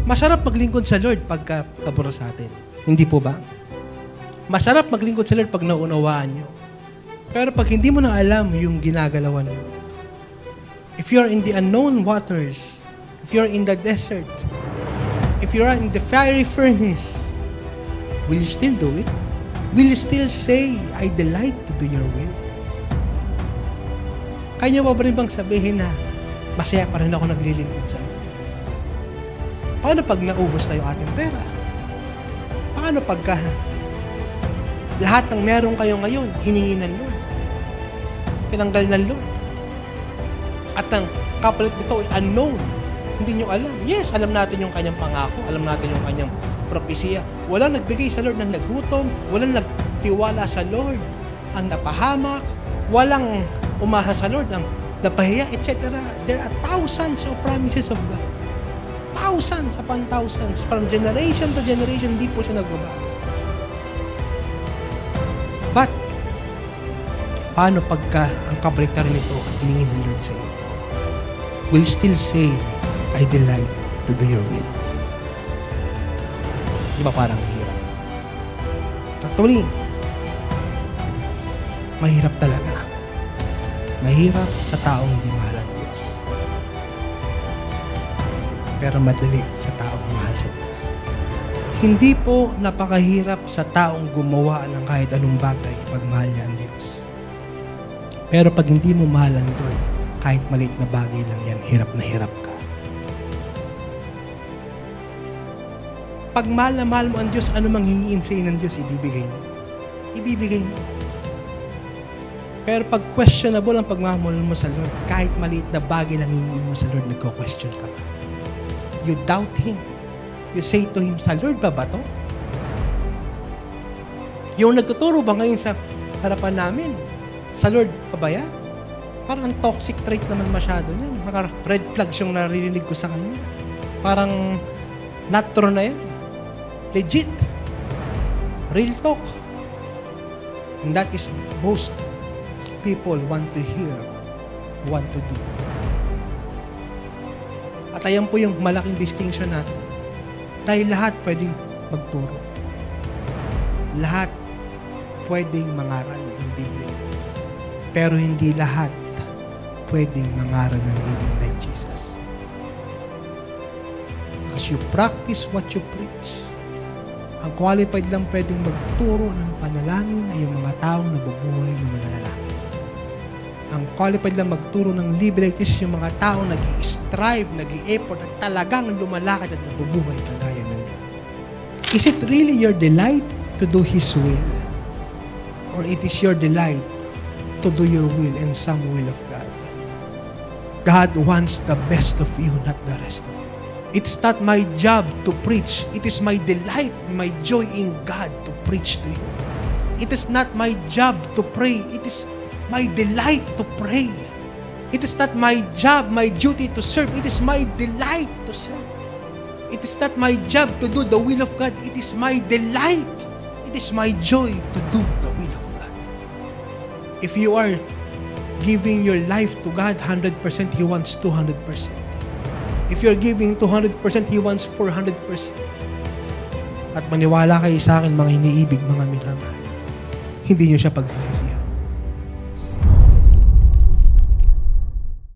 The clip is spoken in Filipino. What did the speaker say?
Masarap maglingkod sa Lord pagka kaburo sa atin. Hindi po ba? Masarap maglingkod sa Lord pag naunawaan nyo. Pero pag hindi mo na alam yung ginagalawan mo, if you're in the unknown waters, if you're in the desert, if you're in the fiery furnace, will you still do it? Will you still say, I delight to do your will? Kaya nyo ba rin bang sabihin na masaya pa rin ako naglilingkod sa Lord? Paano pag naubos na yung ating pera? Paano pagka lahat ng meron kayo ngayon, hiningi ng Lord? Tinanggal ng Lord. At ang kapalit nito ay unknown. Hindi nyo alam. Yes, alam natin yung kanyang pangako. Alam natin yung kanyang propesya. Walang nagbigay sa Lord ng nagutom. Walang nagtiwala sa Lord ang napahamak. Walang umasa sa Lord ang napahiya, etc. There are thousands of promises of God. Thousands upon thousands. From generation to generation, hindi po siya nagbabago. But, paano pagka ang kabaliktaran nito hiningi ng Lord sa iyo? Will still say, I delight to do your will. Di ba parang mahirap? Actually, mahirap talaga. Mahirap sa taong hindi mahal ang Diyos. Pero madali sa taong mahal sa Diyos. Hindi po napakahirap sa taong gumawa ng kahit anong bagay pag mahal niya ang Diyos. Pero pag hindi mo mahal ang Lord, kahit maliit na bagay lang yan, hirap na hirap ka. Pag mahal na mahal mo ang Diyos, ano mang hingiin sa'yo ng Diyos, ibibigay mo. Ibibigay mo. Pero pag questionable ang pagmamahal mo sa Lord, kahit maliit na bagay lang hingiin mo sa Lord, nagko-question ka pa. You doubt Him. You say to Him, sa Lord ba to? Yung nagtuturo ba ngayon sa harapan namin, sa Lord pa ba yan? Parang toxic trait naman masyado niyan. Mga red flags yung naririnig ko sa kanya. Parang not true na yan. Legit. Real talk. And that is most people want to hear, want to do. At ayan po yung malaking distinction natin. Dahil lahat pwedeng magturo. Lahat pwedeng mangaral ng Biblia. Pero hindi lahat pwedeng mangaral ng living like Jesus. As you practice what you preach, ang qualified lang pwedeng magturo ng panalangin ay yung mga taong nabubuhay ng mananalangin. Ang qualified lang magturo ng living like Jesus yung mga taong nag-i-strive, nag-i-effort at talagang lumalakad at nabubuhay kagaya ng Lord. Is it really your delight to do His will? Or it is your delight to do your will and some will of God? God wants the best of you, not the rest of you. It's not my job to preach. It is my delight, my joy in God to preach to you. It is not my job to pray. It is my delight to pray. It is not my job, my duty to serve. It is my delight to serve. It is not my job to do the will of God. It is my delight. It is my joy to do the will of God. If you are giving your life to God 100%, He wants 200%. If you're giving 200%, He wants 400%. At maniwala kayo sa akin, mga iniibig, mga minamahal. Hindi niyo siya pagsisisihan.